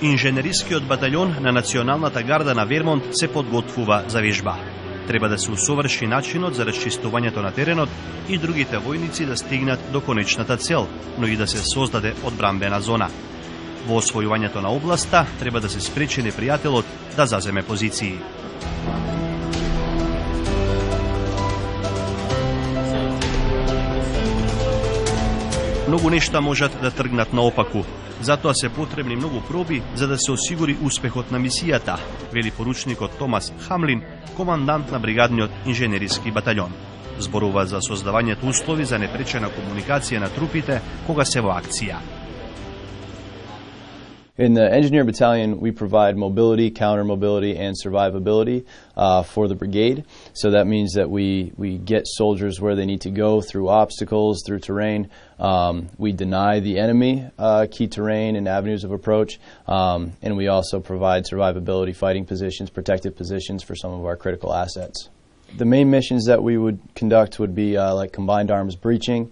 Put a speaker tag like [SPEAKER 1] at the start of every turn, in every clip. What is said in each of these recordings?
[SPEAKER 1] Инженерискиот батаљон на Националната гарда на Вермонт се подготвува за вежба. Треба да се усоврши начинот за расчистувањето на теренот и другите војници да стигнат до конечната цел, но и да се создаде одбранбена зона. Во освојувањето на областа треба да се спречи непријателот да заземе позиции. Многу нешта можат да тргнат наопаку. Затоа се потребни многу проби за да се осигури успехот на мисијата, вели поручникот Томас Хамлин, командант на бригадниот инженериски батаљон. Зборува за создавањето услови за непречена комуникација на трупите кога се во акција.
[SPEAKER 2] In the Engineer Battalion, we provide mobility, counter-mobility, and survivability for the brigade. So that means that we get soldiers where they need to go through obstacles, through terrain. We deny the enemy key terrain and avenues of approach. And we also provide survivability, fighting positions, protective positions for some of our critical assets. The main missions that we would conduct would be like combined arms breaching,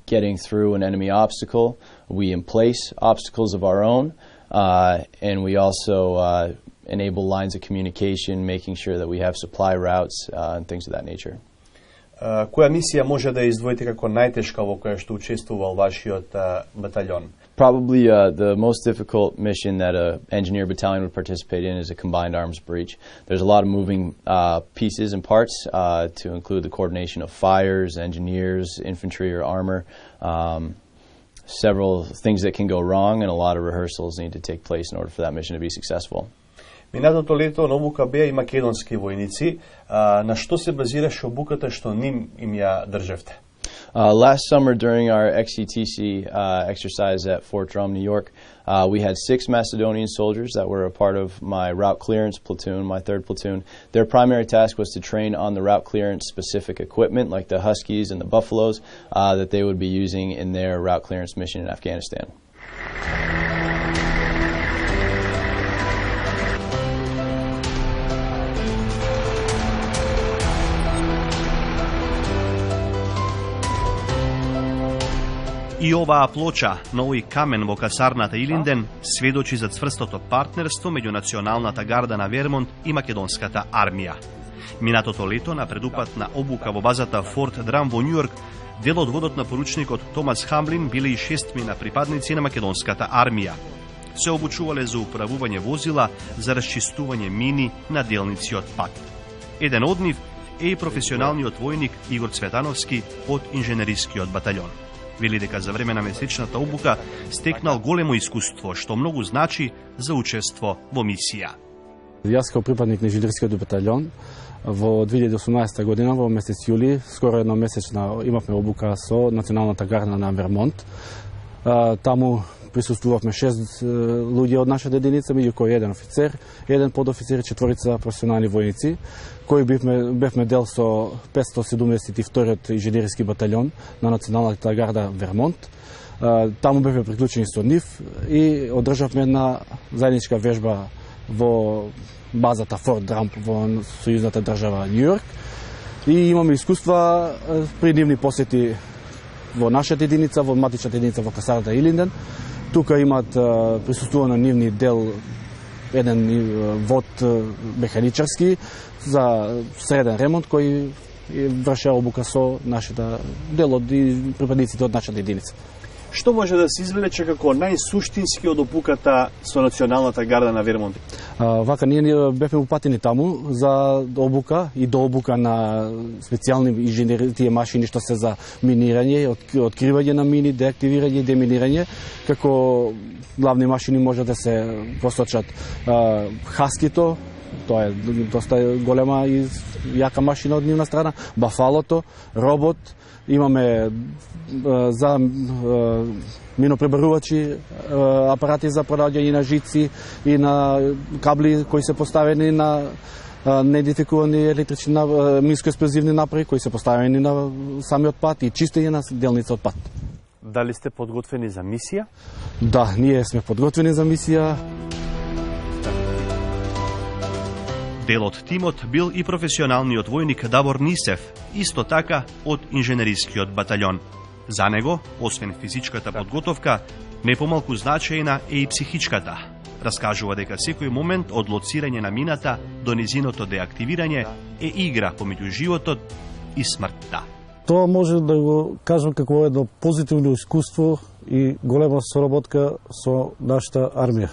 [SPEAKER 2] getting through an enemy obstacle. We emplace obstacles of our own, and we also enable lines of communication, making sure that we have supply routes and things of that nature.
[SPEAKER 3] Која мисија може да издвоите како најтешка во која што учествувал вашиот батаљон?
[SPEAKER 2] Probably the most difficult mission that an engineer battalion would participate in is a combined arms breach. There's a lot of moving pieces and parts to include the coordination of fires, engineers, infantry or armor, several things that can go wrong, and a lot of rehearsals need to take place in order for that mission to be successful.
[SPEAKER 3] Минатото лето на обука беа и македонски војници. На што се базираше обуката што ним им ја држевте?
[SPEAKER 2] Last summer during our XCTC exercise at Fort Drum, New York, we had 6 Macedonian soldiers that were a part of my route clearance platoon, my 3rd platoon. Their primary task was to train on the route clearance specific equipment like the Huskies and the Buffaloes that they would be using in their route clearance mission in Afghanistan.
[SPEAKER 1] И оваа плоча на овој камен во касарната Илинден сведочи за цврстото партнерство меѓу Националната гарда на Вермонт и македонската армија. Минатото лето на предупат на обука во базата Форт Драм во Њујорк, дел од водот на поручникот Томас Хамлин биле и 6 припадници на македонската армија. Се обучувале за управување возила за расчистување мини на делници од пат. Еден од нив е и професионалниот војник Игор Цветановски од инженерискиот батаљон. Вели дека за време на месечната обука стекнал големо искуство, што многу значи за учество во мисија.
[SPEAKER 4] Јас како припадник на инженерискиот батаљон во 2018 година во месец јули, скоро едномесечна имавме обука со Националната гарда на Вермонт. Таму присуствувавме 6 луѓе од нашата единица, меѓу кои еден офицер, еден подофицер и 4 професионални војници, кои бевме дел со 572-тиот инженериски батаљон на Националната гарда Вермонт. Таму бевме приклучени со нив и одржавме една заедничка вежба во базата Форт Драм во сојузната држава Њујорк. И имаме искуства при нивни посети во нашата единица, во матичната единица во касарната Илинден. Тука имаат присуствувано нивни дел еден вод механичарски за среден ремонт кој врши обука со нашата дел од припадниците од нашата единица.
[SPEAKER 3] Што може да се извлече како најсуштински од обуката со Националната гарда на Вермонт?
[SPEAKER 4] Вака, ние бевме упатени таму за обука и дообука на специјални инженери, тие машини што се за минирање, откривање на мини, деактивирање и деминирање. Како главни машини може да се посочат Хаскито, тоа е доста голема и јака машина од нивна страна, Бафалото, Робот, имаме за минопребарувачи апарати за пронаѓање на жици и на кабли кои се поставени на неидентификувани електрични минско-експлозивни направи кои се поставени на самиот пат и чистење на делница од пат.
[SPEAKER 3] Дали сте подготвени за мисија?
[SPEAKER 4] Да, ние сме подготвени за мисија.
[SPEAKER 1] Дел од тимот бил и професионалниот војник Давор Нисев, исто така од инженерискиот батаљон. За него, освен физичката подготовка, не помалку значајна е и психичката. Раскажува дека секој момент од лоцирање на мината до низиното деактивирање е игра помеѓу животот и смртта.
[SPEAKER 5] Тоа може да го кажам како едно позитивно искуство и голема соработка со нашата армија.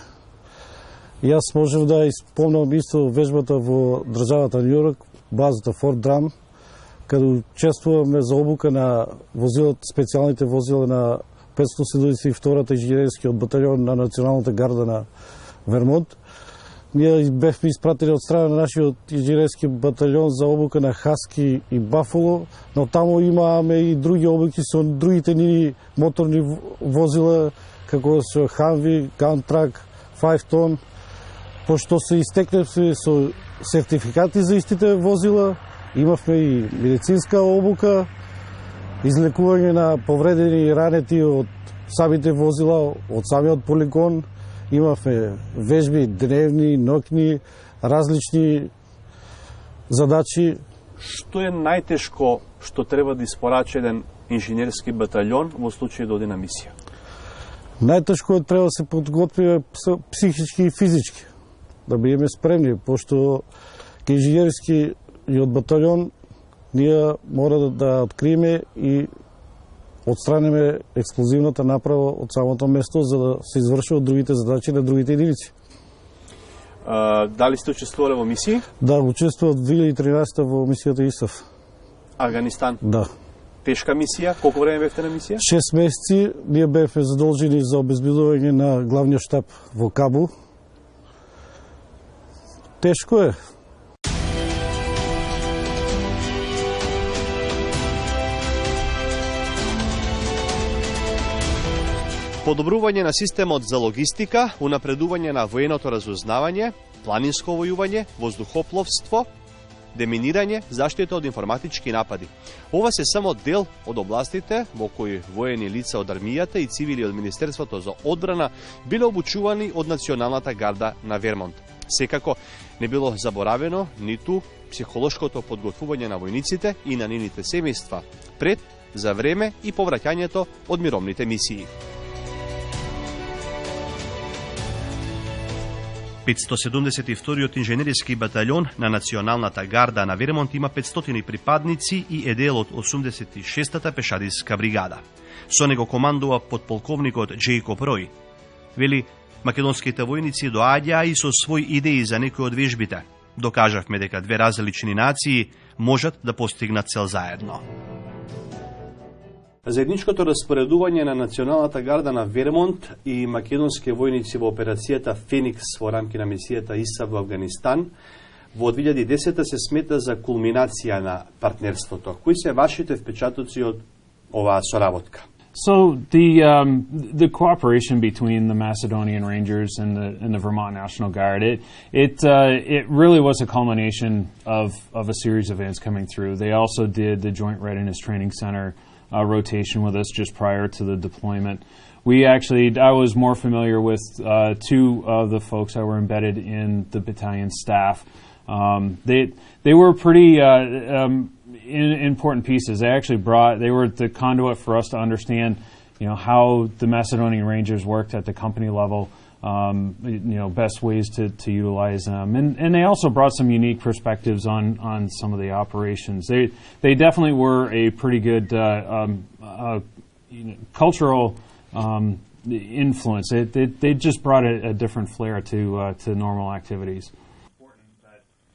[SPEAKER 5] Јас можев да исполнам исто вежбата во државата Нью Йорк, базата Форт Драм, каде учествуваме за обука на возилата, специјалните возила на 572-та инженерскиот батальон на Националната гарда на Вермонт. Ние бевме испратени од страна на нашиот инженерски батальон за обука на Хаски и Бафало, но таму имаме и други обуки со другите нини моторни возила, како со Хамви, Гантрак, 5 тон. Пошто се истекневме со сертификати за истите возила, имавме и медицинска обука, излекување на повредени и ранети од самите возила, од самиот полигон. Имавме вежби дневни, ноќни, различни задачи.
[SPEAKER 3] Што е најтешко што треба да испорача еден инженерски батальон во случај да оди на мисија?
[SPEAKER 5] Најтешко треба да се подготвиме психички и физички, да бидеме спремни, пошто ке инженерскиот батальон ние мора да откриеме и отстраниме експлозивната направа од самото место, за да се извршуват другите задачи на другите единици.
[SPEAKER 3] Дали сте учествувале во мисии?
[SPEAKER 5] Да, учествував 2013 во мисијата ИСАФ.
[SPEAKER 3] Афганистан?
[SPEAKER 5] Да.
[SPEAKER 3] Тешка мисија? Колку време бевте на мисија?
[SPEAKER 5] 6 месеци. Ние бевме задолжени за обезбедување на главниот штаб во Кабул. Тешко е.
[SPEAKER 1] Подобрување на системот за логистика, унапредување на военото разузнавање, планинско војување, воздухопловство, деминирање, заштита од информатички напади. Ова се само дел од областите во кои воени лица од армијата и цивили од Министерството за одбрана биле обучувани од Националната гарда на Вермонт. Секако не било заборавено ниту психолошкото подготвување на војниците и на нивните семејства пред, за време и повраќањето од мировните мисии. 572-тиот инженериски батальон на Националната гарда на Вермонт има 500 припадници и е дел од 86-та пешадиска бригада. Со него командува подполковникот Джейкоб Рој. Вели, македонските војници доаѓаа и со своји идеи за некои од вежбите. Докажавме дека две различни нации можат да постигнат цел заедно.
[SPEAKER 3] Заедничкото распоредување на Националната гарда на Вермонт и македонски војници во операцијата Феникс во рамки на мисијата ИСАФ во Афганистан во 2010 се смета за кулминација на партнерството. Кои се вашите впечатоци од оваа соработка?
[SPEAKER 6] So the cooperation between the Macedonian Rangers and the Vermont National Guard, it really was a culmination of a series of events coming through. They also did the Joint Readiness Training Center rotation with us just prior to the deployment. I was more familiar with two of the folks that were embedded in the battalion staff. They were pretty important pieces. They were the conduit for us to understand, how the Macedonian Rangers worked at the company level, best ways to utilize them. And they also brought some unique perspectives on some of the operations. They definitely were a pretty good cultural influence. They just brought a different flair to normal activities.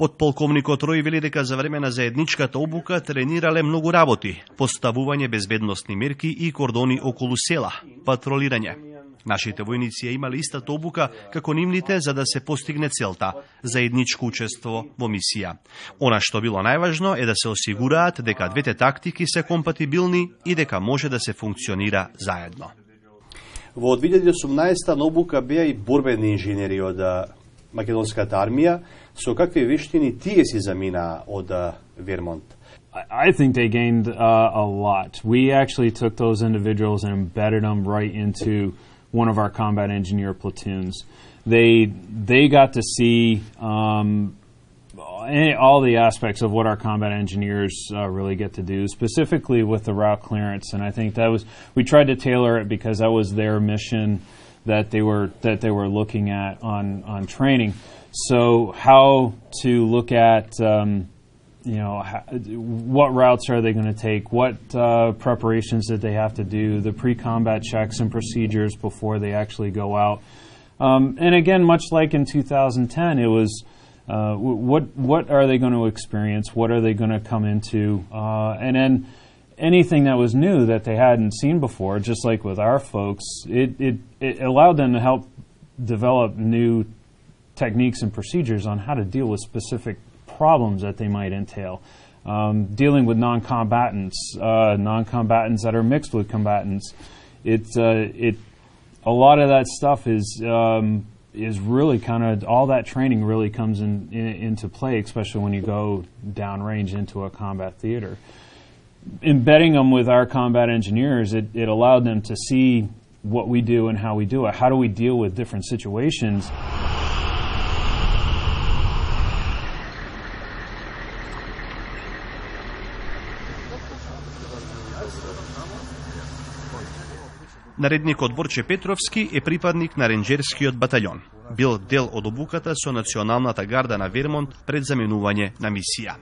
[SPEAKER 1] Подполковникот Рој вели дека за време на заедничката обука тренирале многу работи, поставување безбедносни мерки и кордони околу села, патролирање. Нашите војници ја имале истата обука како нивните за да се постигне целта, заедничко учество во мисија. Она што било најважно е да се осигураат дека двете тактики се компатибилни и дека може да се функционира заедно.
[SPEAKER 3] Во 2018 на обука беа и борбени инженери од македонската армија. Со какви вештини тие си заминаа од Вермонт?
[SPEAKER 6] I think they gained a lot. We actually took those individuals and embedded them right into one of our combat engineer platoons. They got to see all the aspects of what our combat engineers really get to do, specifically with the route clearance. And I think we tried to tailor it because that was their mission. that they were looking at on training. So how to look at what routes are they going to take, what preparations that they have to do, the pre-combat checks and procedures before they actually go out. And again, much like in 2010, it was what are they going to experience, what are they going to come into, and then anything that was new that they hadn't seen before, just like with our folks, it allowed them to help develop new techniques and procedures on how to deal with specific problems that they might entail. Dealing with non-combatants that are mixed with combatants. A lot of that stuff is really kind of, all that training really comes into play, especially when you go downrange into a combat theater. Embedding them with our combat engineers, it allowed them to see what we do and how we do it. How do we deal with different situations?
[SPEAKER 1] Наредникот Борче Петровски е припадник на ренџерскиот батаљон. Бил дел од обуката со Националната гарда на Вермонт пред заменување на мисија.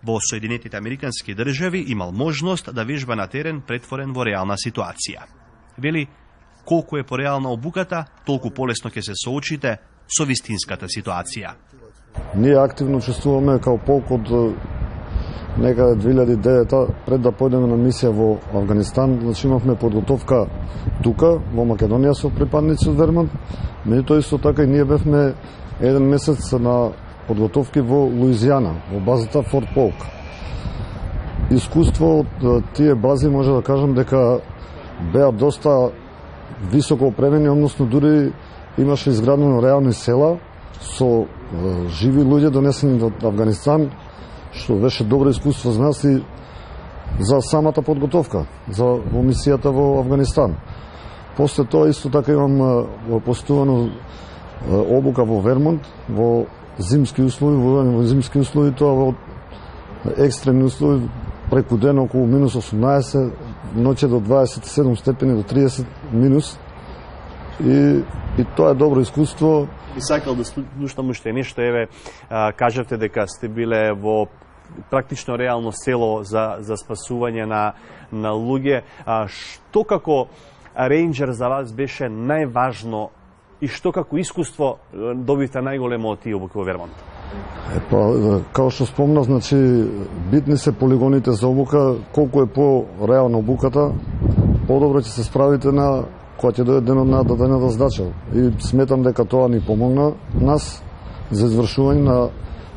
[SPEAKER 1] Во Соединетите Американски држави имал можност да вежба на терен претворен во реална ситуација. Вели, колку е пореална обуката, толку полесно ќе се соочите со вистинската ситуација.
[SPEAKER 7] Ние активно учествуваме као полк од некаде 2009 пред да појдеме на мисија во Афганистан. Значи имавме подготовка тука во Македонија со припадници од Вермонт. Меѓутоа исто така и ние бевме еден месец на подготовки во Луизијана, во базата Форт Полк. Искуство од тие бази може да кажам дека беа доста високо опремени, односно дури имаше изградено реални села со живи луѓе донесени од Афганистан, што беше добро искуство за нас и за самата подготовка во мисијата во Афганистан. После тоа исто така имам постувано обука во Вермонт, во зимски услови, во зимски услови, тоа во екстремни услови, преку ден околу минус 18, ноќе до 27 степени, до 30 минус. И тоа е добро искуство.
[SPEAKER 3] И сакал да слушам уште нешто, еве, кажавте дека сте биле во практично реално село за спасување на луѓе. Што како рейнџер за вас беше најважно и што како искуство добивте најголемо од тие обуки во Вермонт?
[SPEAKER 7] Као што спомнав, значи битни се полигоните за обука. Колку е по-реална обуката, подобро ќе се справите на кога ќе дојде денот на дадената задача. И сметам дека тоа ни помогна нас за извршување на,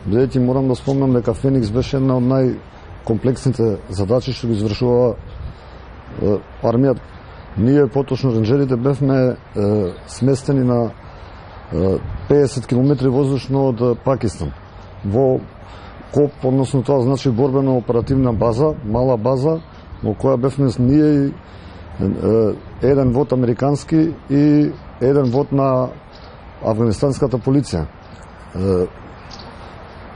[SPEAKER 7] бидејќи морам да спомнам дека Феникс беше една од најкомплексните задачи што ги извршува армијата. Ние, поточно ренџерите, бевме сместени на 50 км воздушно од Пакистан. Во КОП, односно тоа значи борбено оперативна база, мала база, во која бевме ние и еден вод американски и еден вод на афганистанската полиција.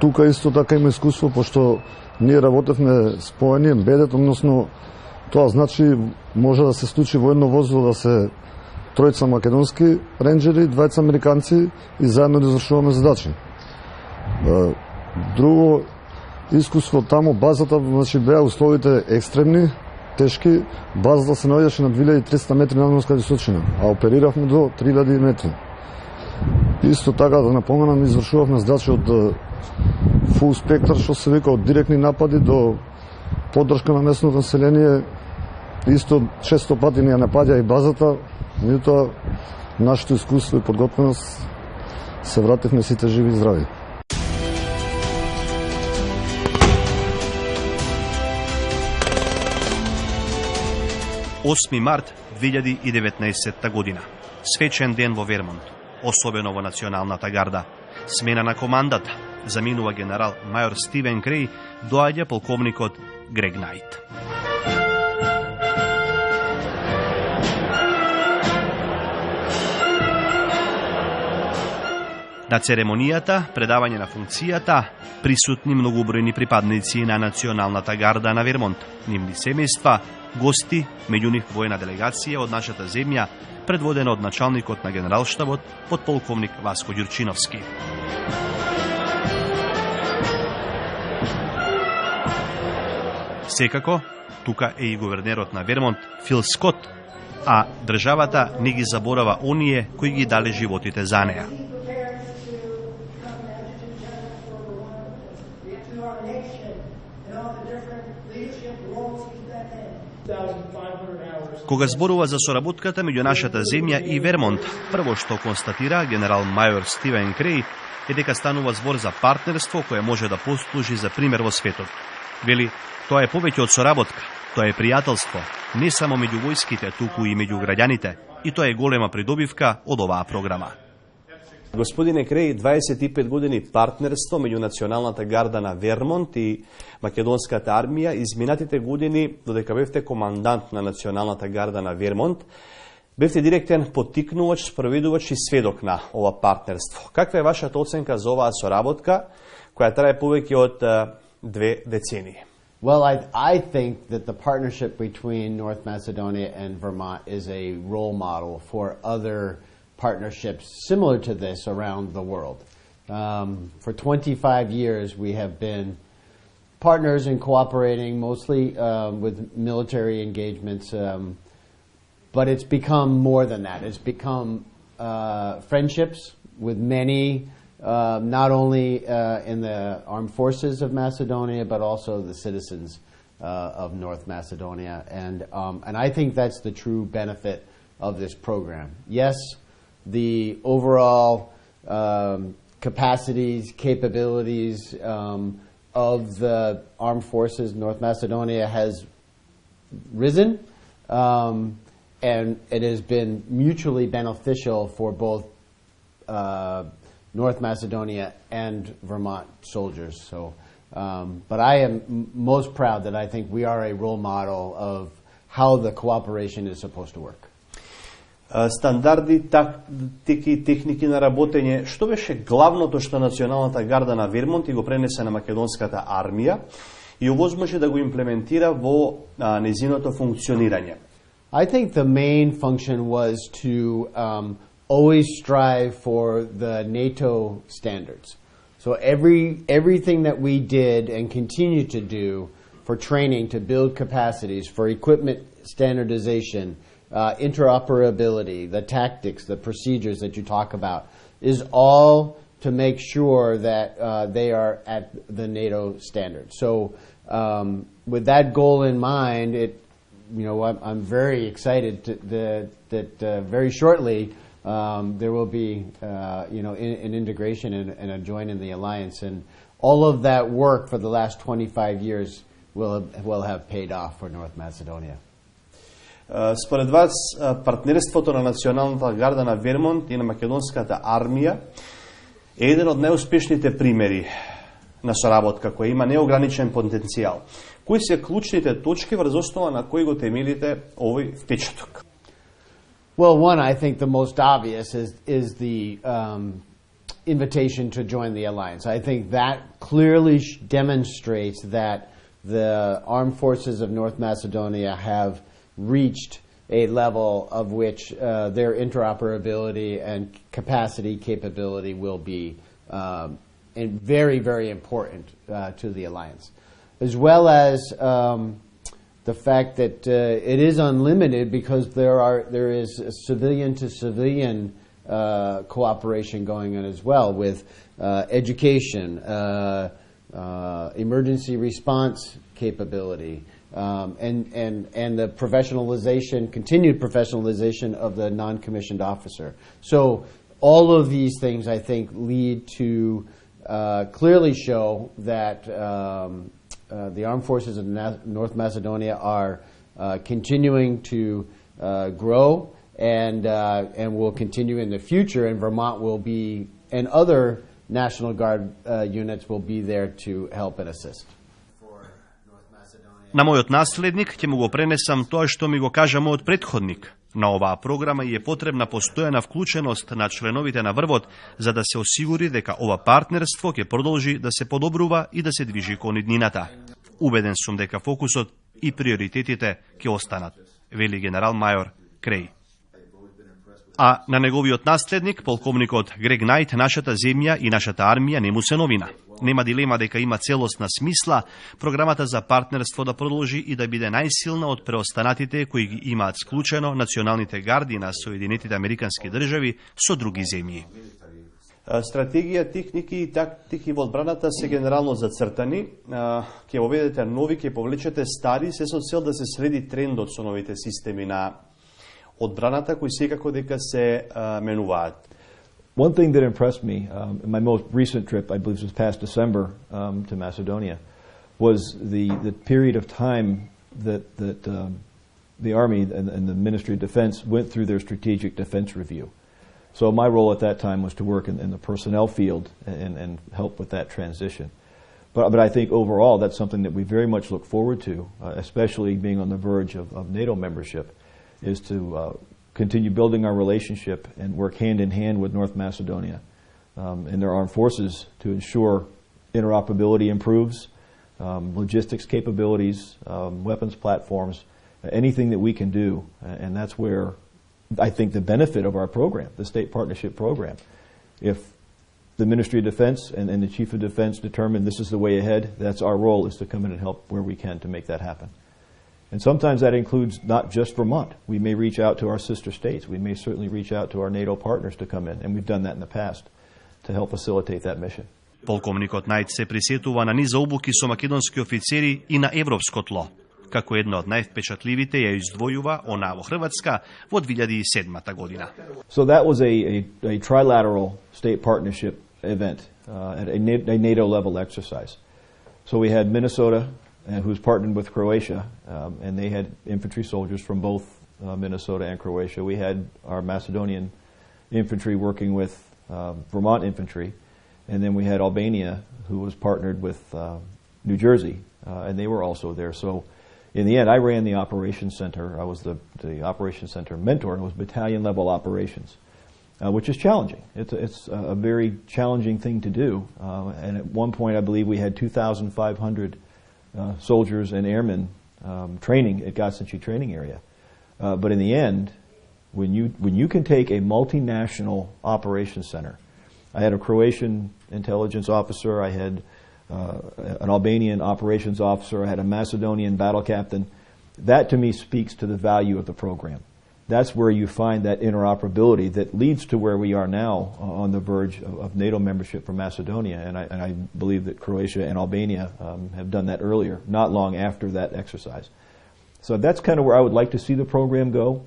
[SPEAKER 7] Тука исто така има искуство, пошто ние работевме споени, ембедет, односно тоа значи може да се случи во едно возило да се тројца македонски ренџери, двајца американци и заедно да извршуваме задачи. Друго искуство таму, базата, значи беа условите екстремни, тешки, базата се наоѓаше на 2300 метри надморска височина, а опериравме до 3000 метри. Исто така да напоменам, извршувавме задачи од фул спектар, што се вика, од директни напади до поддршка на местното население. Исто често пати ни ја напаѓа и базата, меѓутоа нашето искуство и подготвеност се вративме сите живи и здрави.
[SPEAKER 1] Осми март 2019 година. Свечен ден во Вермонт, особено во Националната гарда. Смена на командата. Заминува генерал мајор Стивен Крей, доаѓа полковникот Грег Најт. На церемонијата, предавање на функцијата, присутни многобројни припадници на Националната гарда на Вермонт, нивни семејства, гости, меѓу нив воена делегација од нашата земја, предводена од началникот на генералштабот, подполковник Васко Ѓурчиновски. Секако, тука е и гувернерот на Вермонт, Фил Скот, а државата не ги заборава оние кои ги дале животите за неа. Кога зборува за соработката меѓу нашата земја и Вермонт, прво што констатира генерал мајор Стивен Креј е дека станува збор за партнерство кое може да послужи за пример во светот. Вели, тоа е повеќе од соработка, тоа е пријателство, не само меѓу војските, туку и меѓу граѓаните, и тоа е голема придобивка од оваа програма.
[SPEAKER 3] Господине Креј, 25 години партнерство меѓу Националната гарда на Вермонт и Македонската армија. Изминатите години, додека бевте командант на Националната гарда на Вермонт, бевте директен поттикнувач, спроведувач и сведок на ова партнерство. Каква е вашата оценка за оваа соработка, која трае повеќе од 2 децении?
[SPEAKER 8] Well, I think that the partnership between North Macedonia and Vermont is a role model for other partnerships similar to this around the world. For 25 years, we have been partners in cooperating mostly with military engagements, but it's become more than that. It's become friendships with many, not only in the armed forces of Macedonia, but also the citizens of North Macedonia. And I think that's the true benefit of this program. Yes, the overall capacities, capabilities of the armed forces in North Macedonia has risen, and it has been mutually beneficial for both North Macedonia and Vermont soldiers. So, but I am most proud that I think we are a role model of how the cooperation is supposed to work.
[SPEAKER 3] Стандарди, тактики и техники на работење. Што беше главното што Националната гарда на Вермонт и го пренесе на македонската армија и овозможи да го имплементира во незиното функционирање?
[SPEAKER 8] I think the main function was to always strive for the NATO standards. So everything that we did and continue to do for training, to build capacities, for equipment standardization, interoperability, the tactics, the procedures that you talk about, is all to make sure that they are at the NATO standard. So with that goal in mind, I'm very excited that very shortly there will be an integration and a join in the alliance, and all of that work for the last 25 years will have paid off for North Macedonia.
[SPEAKER 3] Според вас, партнерството на Националната гарда на Вермонт и на македонската армија е еден од најуспешните примери на соработка која има неограничен потенцијал. Кои се клучните точки врз основа на кои го темелите овој впечаток?
[SPEAKER 8] Well, one, I think the most obvious is the invitation to join the alliance. I think that clearly demonstrates that the armed forces of North Macedonia have reached a level of which their interoperability and capability will be very, very important to the alliance, as well as the fact that it is unlimited because there is civilian to civilian cooperation going on as well with education, emergency response capability, and the continued professionalization of the non-commissioned officer. So all of these things, I think, lead to clearly show that the armed forces of North Macedonia are continuing to grow and will continue in the future, and Vermont will be, and other National Guard units will be there to help and assist.
[SPEAKER 1] На мојот наследник ќе му го пренесам тоа што ми го кажа мојот претходник. На оваа програма е потребна постојана вклученост на членовите на врвот за да се осигури дека ова партнерство ќе продолжи да се подобрува и да се движи кон иднината. Убеден сум дека фокусот и приоритетите ќе останат, вели генерал мајор Креј. А на неговиот наследник, полковникот Грег Најт, нашата земја и нашата армија не му се новина. Нема дилема дека има целосна смисла програмата за партнерство да продолжи и да биде најсилна од преостанатите кои ги имаат склучено националните гарди на Соединетите Американски држави со други земји.
[SPEAKER 3] Стратегија, техники и тактики во одбраната се генерално зацртани. Ќе воведете нови, ќе повлечете стари, се со цел да се следи трендот со новите системи на одбраната кои секако дека се менуваат.
[SPEAKER 9] One thing that impressed me, my most recent trip, I believe, was past December to Macedonia, was the period of time that the Army and the Ministry of Defense went through their strategic defense review. So my role at that time was to work in the personnel field and help with that transition. But I think overall that's something that we very much look forward to, especially being on the verge of NATO membership, is to continue building our relationship and work hand in hand with North Macedonia and their armed forces to ensure interoperability improves, logistics capabilities, weapons platforms, anything that we can do. And that's where I think the benefit of our program, the State Partnership Program. If the Ministry of Defense and the Chief of Defense determine this is the way ahead, that's our role, is to come in and help where we can to make that happen. And sometimes that includes not just Vermont. We may reach out to our sister states. We may certainly reach out to our NATO partners to come in, and we've done that in the past to help facilitate that mission.
[SPEAKER 1] Полковникот Најт се присетува на низ обуки со македонски офицери и на европско тло. Како една од највпечатливите ја издвојува онаа во Хрватска во 2007 година.
[SPEAKER 9] So that was a trilateral state partnership event, at a NATO level exercise. So we had Minnesota, who's partnered with Croatia, and they had infantry soldiers from both Minnesota and Croatia. We had our Macedonian infantry working with Vermont infantry, and then we had Albania, who was partnered with New Jersey, and they were also there. So in the end, I ran the operations center. I was the operations center mentor, and it was battalion level operations, which is challenging. It's a very challenging thing to do, and at one point I believe we had 2,500 soldiers and airmen training at Gotsenci training area. But in the end, when you can take a multinational operations center, I had a Croatian intelligence officer, I had an Albanian operations officer, I had a Macedonian battle captain. That to me speaks to the value of the program. That's where you find that interoperability that leads to where we are now on the verge of NATO membership for Macedonia, and I believe that Croatia and Albania have done that earlier, not long after that exercise. So that's kind of where I would like to see the program go.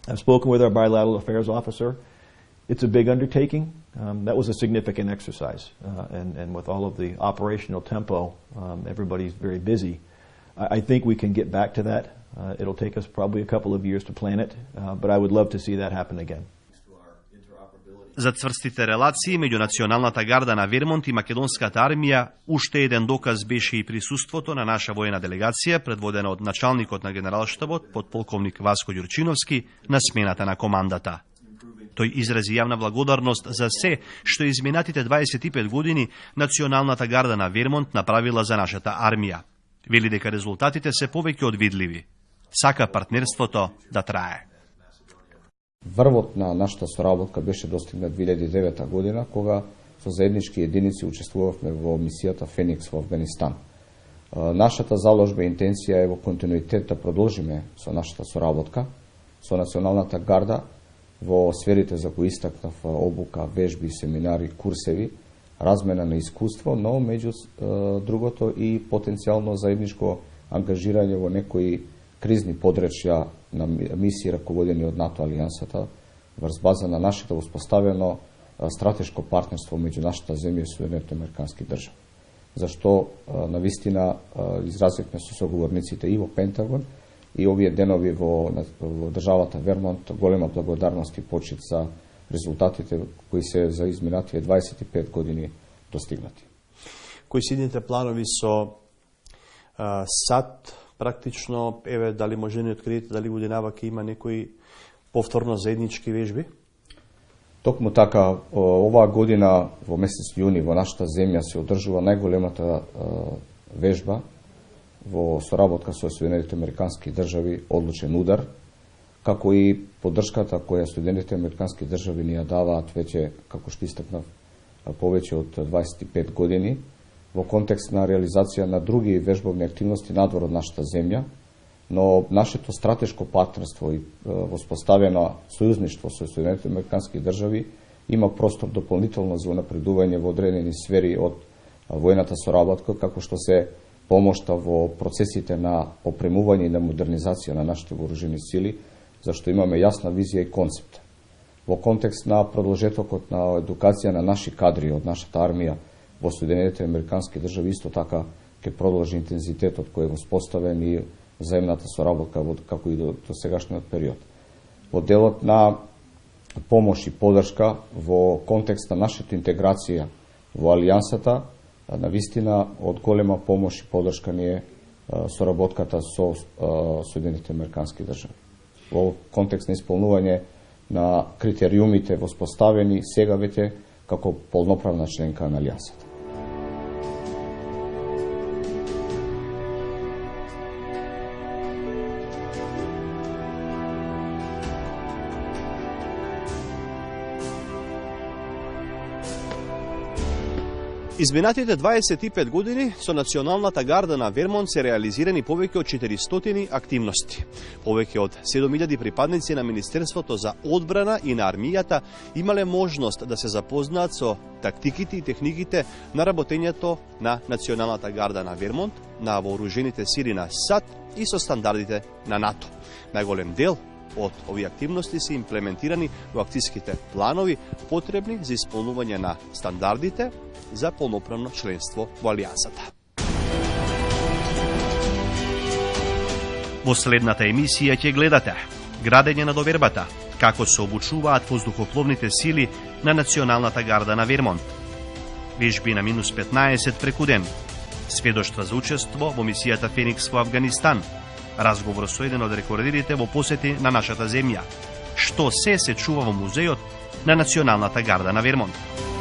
[SPEAKER 9] I've spoken with our bilateral affairs officer. It's a big undertaking. That was a significant exercise, and with all of the operational tempo, everybody's very busy. I think we can get back to that. It'll take us probably a couple of years to plan it, but I would love to see that happen again.
[SPEAKER 1] За цврстите релации меѓу Националната гарда на Вермонт и македонската армија, уште еден доказ беше и присуството на наша воена делегација, предводена од началникот на генералштабот, подполковник Васко Ѓурчиновски, на смената на командата. Тој изрази јавна благодарност за се што изминатите 25 години Националната гарда на Вермонт направила за нашата армија. Вели дека резултатите се повеќе од видливи. Сака партнерството да трае.
[SPEAKER 10] Врвот на нашата соработка беше достигнат 2009 година, кога со заеднички единици учествувавме во мисијата Феникс во Афганистан. Нашата заложба и интенција е во континуитет да продолжиме со нашата соработка со Националната гарда во сферите за кои истакнав: обука, вежби, семинари, курсеви, размена на искуство, но меѓу другото и потенцијално заедничко ангажирање во некои кризни подречја на мисии раководени од НАТО алијансата врз база на нашето успоставено стратешко партнерство меѓу нашата земја и Соединетите Американски држави. Зашто навистина изразивме со соговорниците и во Пентагон и овие денови во државата Вермонт голема благодарност и почит за резултатите кои се за изминатите 25 години достигнати.
[SPEAKER 3] Кои се идните планови со САД, практично, еве, дали може да ни откриете, дали годинава ќе има некои повторно заеднички вежби?
[SPEAKER 10] Токму така, оваа година во месец јуни во нашата земја се одржува најголемата вежба во соработка со Соединетите Американски држави, Одлучен удар, како и поддршката која Соединетите американски држави ни ја даваат веќе, како што истакнав, повеќе од 25 години, во контекст на реализација на други вежбовни активности надвор од нашата земја, но нашето стратешко партнерство и воспоставено сојузништво со Соединетите американски држави има простор дополнително за унапредување во одредени сфери од војната соработка, како што се помошта во процесите на опремување и на модернизација на нашите вооружени сили, зашто имаме јасна визија и концепт. Во контекст на продолжетокот на едукација на наши кадри од нашата армија во Соединетите американски држави, исто така ќе продолжи интензитетот кој е воспоставен и взаимната соработка како и до сегашниот период. Во делот на помош и поддршка во контекст на нашата интеграција во алијансата, на вистина од голема помош и поддршка ни е соработката со Соединетите американски држави. Во контекст на исполнување на критериумите воспоставени сега веќе како полноправна членка на алијансата.
[SPEAKER 3] Изминатите 25 години со Националната гарда на Вермонт се реализирани повеќе од 400 активности. Повеќе од 7000 припадници на Министерството за одбрана и на армијата имале можност да се запознаат со тактиките и техниките на работењето на Националната гарда на Вермонт, на вооружените сили на САД и со стандардите на НАТО. Најголем дел од овие активности се имплементирани во акцијските планови потребни за исполнување на стандардите за полноправно членство во алијансата. Во следната емисија ќе гледате градење на довербата, како се обучуваат воздухопловните сили на Националната гарда на Вермонт, вежби на минус 15 преку ден, сведоштва за учество во мисијата Феникс во Авганистан, разговор со еден од рекордерите во посети на нашата земја, што се чува во музејот на Националната гарда на Вермонт.